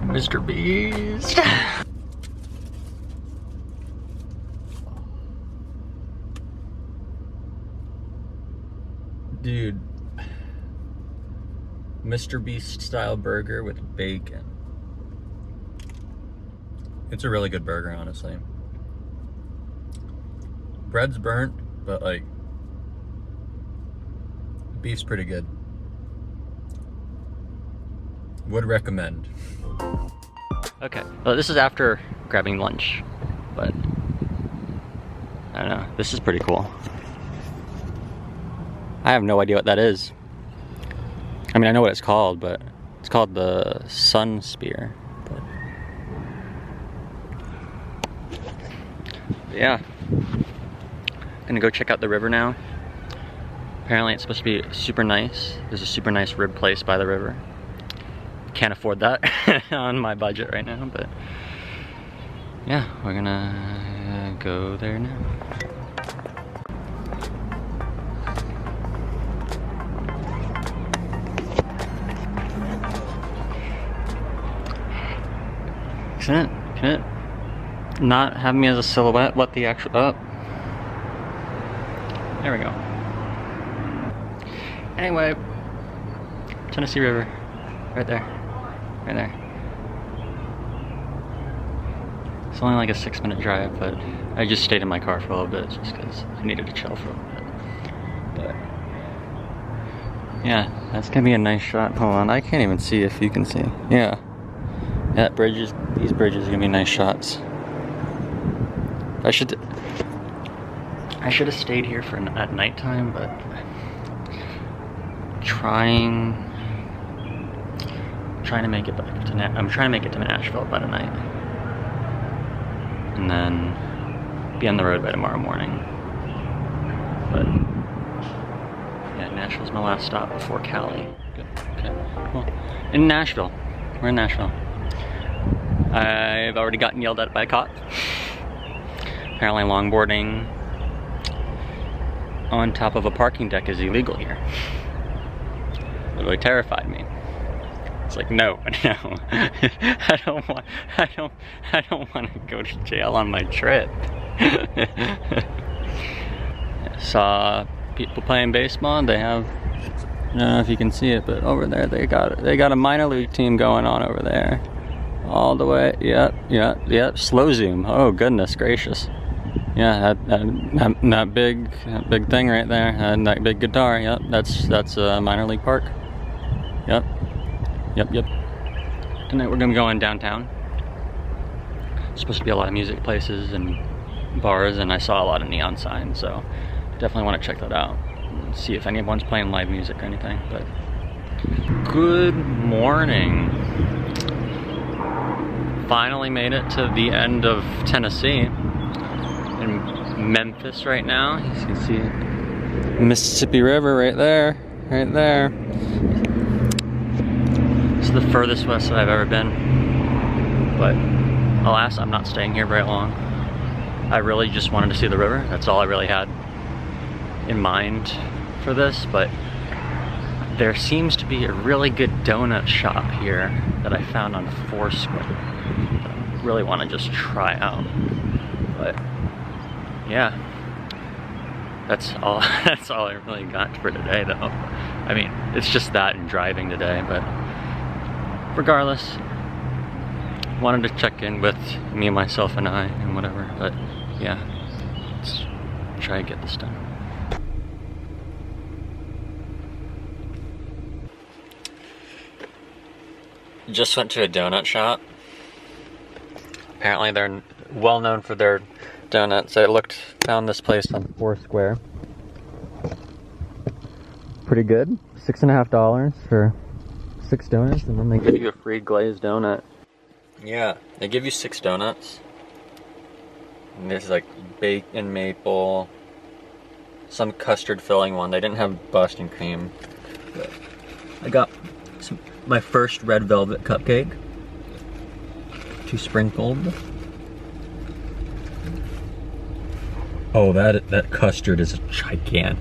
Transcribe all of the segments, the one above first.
Mr. Beast. Dude, Mr. Beast style burger with bacon. It's a really good burger, honestly. Bread's burnt, but like, beef's pretty good. Would recommend. Okay, well, this is after grabbing lunch, but I don't know, this is pretty cool. I have no idea what that is. I mean, I know what it's called, but it's called the Sun Spear. But yeah, gonna go check out the river now. Apparently it's supposed to be super nice. There's a super nice rib place by the river. Can't afford that on my budget right now, but yeah, we're gonna go there now. Can it not have me as a silhouette? What the actual, oh. There we go. Anyway, Tennessee River, right there, right there. It's only like a 6-minute drive, but I just stayed in my car for a little bit just because I needed to chill for a little bit. But yeah, that's gonna be a nice shot. Hold on, I can't even see if you can see. Yeah, that bridges. These bridges are gonna be nice shots. I should have stayed here for at nighttime, but trying to make it back to I'm trying to make it to Nashville by tonight, and then be on the road by tomorrow morning. But yeah, Nashville's my last stop before Cali. Good. Okay. Cool. In Nashville. We're in Nashville. I've already gotten yelled at by a cop. Apparently longboarding on top of a parking deck is illegal here. Literally terrified me. It's like, no. I don't want to go to jail on my trip. Saw people playing baseball. They have, I don't know if you can see it, but over there they got a minor league team going on over there. All the way, yep, slow zoom. Oh goodness gracious. Yeah, that big thing right there, and that big guitar, yep, that's a minor league park. Yep. Tonight we're gonna be going downtown. There's supposed to be a lot of music places and bars, and I saw a lot of neon signs, so definitely want to check that out and see if anyone's playing live music or anything. But good morning. Finally made it to the end of Tennessee. In Memphis right now. You can see Mississippi River right there. Right there. It's the furthest west that I've ever been. But alas, I'm not staying here very long. I really just wanted to see the river. That's all I really had in mind for this, but there seems to be a really good donut shop here that I found on Frisco that I really want to just try out. But yeah, that's all I really got for today though. I mean, it's just that and driving today, but regardless, wanted to check in with me, myself, and I, and whatever. But yeah, let's try to get this done. Just went to a donut shop. Apparently they're well known for their donuts. I found this place on Foursquare. Pretty good. $6.50 for 6 donuts, and then they give you a free glazed donut. Yeah, they give you 6 donuts. And there's like bacon maple, some custard filling one. They didn't have Boston cream. But I got my first red velvet cupcake. 2 sprinkled. Oh, that custard is gigantic.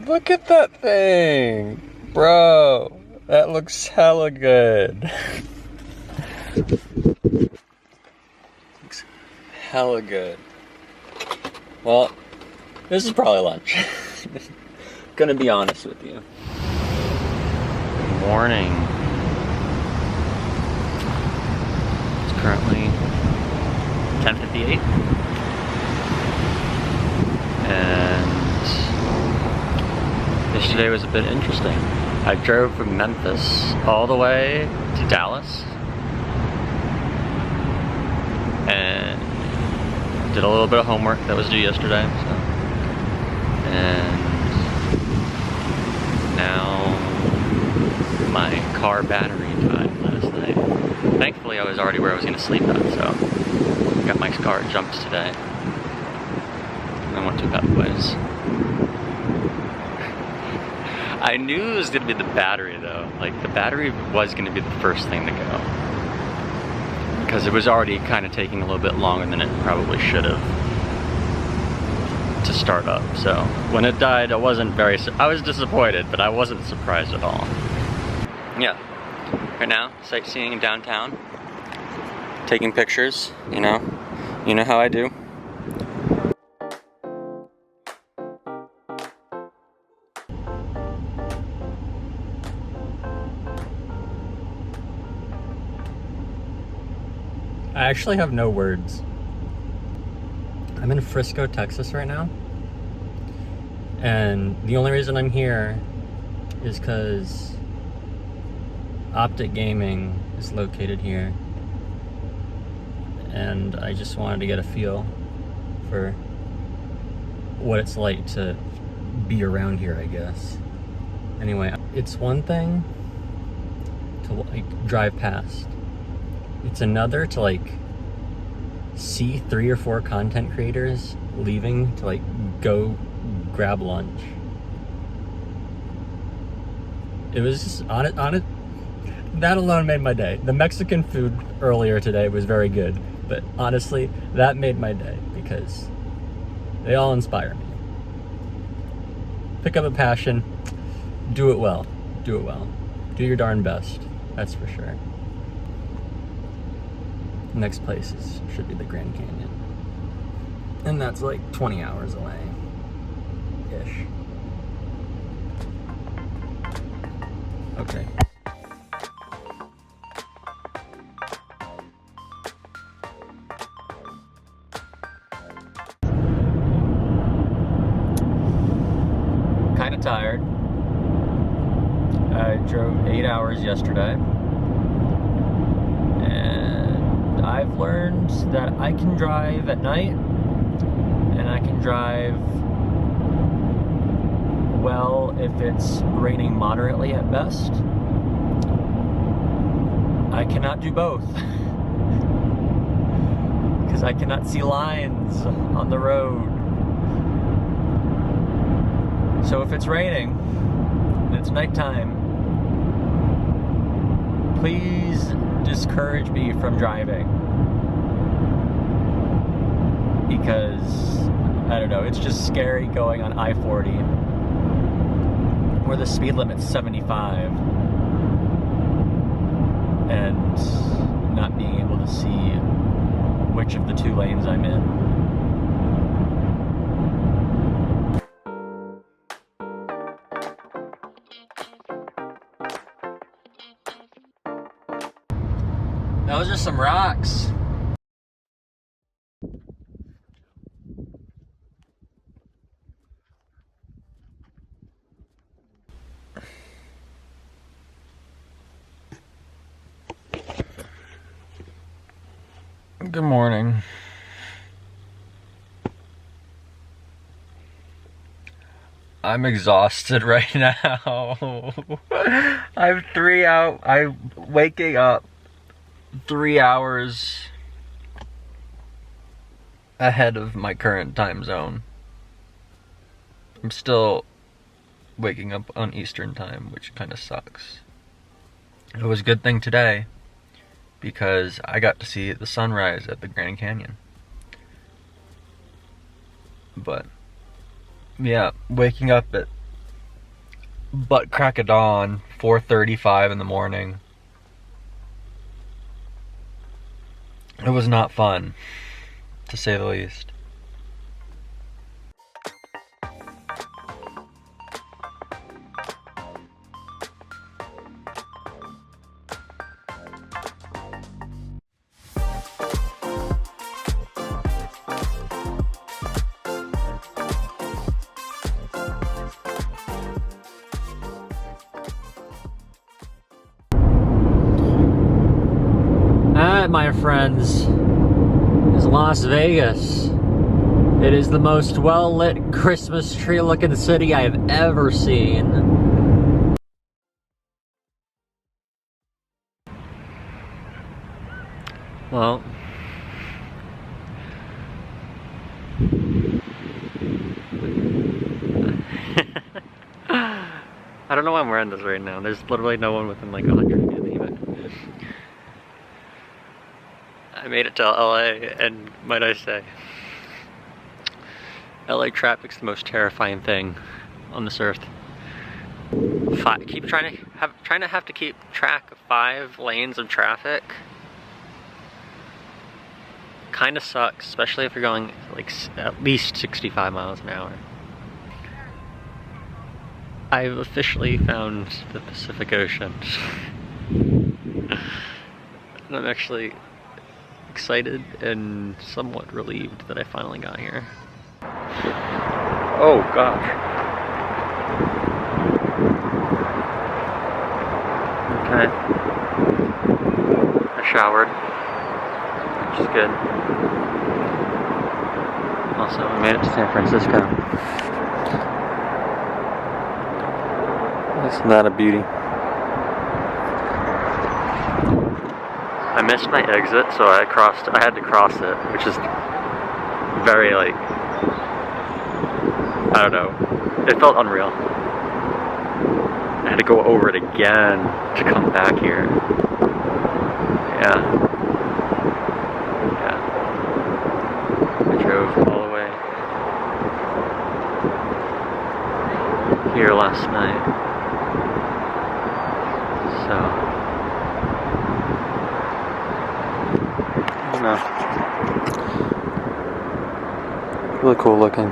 Look at that thing, bro. That looks hella good. Looks hella good. Well, this is probably lunch. Gonna be honest with you. Good morning. It's currently 10:58. And yesterday was a bit interesting. I drove from Memphis all the way to Dallas and did a little bit of homework that was due yesterday. So. And now my car battery died last night. Thankfully I was already where I was going to sleep at, so I got my car jumped today. And I went to bad ways. I knew it was going to be the battery though. Like the battery was going to be the first thing to go. Because it was already kind of taking a little bit longer than it probably should have to start up. So when it died, I was disappointed, but I wasn't surprised at all. Yeah, right now, sightseeing in downtown, taking pictures, you know how I do. I actually have no words. I'm in Frisco, Texas right now. And the only reason I'm here is because Optic Gaming is located here. And I just wanted to get a feel for what it's like to be around here, I guess. Anyway, it's one thing to like drive past. It's another to like see 3 or 4 content creators leaving to like go grab lunch. It was just on it. That alone made my day. The Mexican food earlier today was very good, but honestly, that made my day because they all inspire me. Pick up a passion, do it well. Do it well. Do your darn best. That's for sure. Next place should be the Grand Canyon. And that's like 20 hours away-ish. Okay. Kinda tired. I drove 8 hours yesterday. I've learned that I can drive at night and I can drive well if it's raining moderately at best. I cannot do both because I cannot see lines on the road. So if it's raining and it's nighttime, please discourage me from driving, because I don't know, it's just scary going on I-40 where the speed limit's 75 and not being able to see which of the 2 lanes I'm in. Those are some rocks. Good morning. I'm exhausted right now. I'm waking up 3 hours ahead of my current time zone. I'm still waking up on Eastern time, which kind of sucks. It was a good thing today because I got to see the sunrise at the Grand Canyon. But yeah, waking up at butt crack of dawn 4:35 in the morning. It was not fun, to say the least. That, my friends, is Las Vegas. It is the most well-lit Christmas tree-looking city I have ever seen. Well, I don't know why I'm wearing this right now. There's literally no one within like 100 feet of me, but I made it to LA, and might I say, LA traffic's the most terrifying thing on this earth. Trying to have to keep track of 5 lanes of traffic kind of sucks, especially if you're going like at least 65 miles an hour. I've officially found the Pacific Ocean. And I'm actually excited and somewhat relieved that I finally got here. Oh gosh. Okay. I showered, which is good. Also, we made it to San Francisco. Isn't that a beauty? I missed my exit, so I had to cross it, which is very, like, I don't know, it felt unreal. I had to go over it again to come back here. Yeah. I drove all the way here last night. So, I don't know. Really cool looking.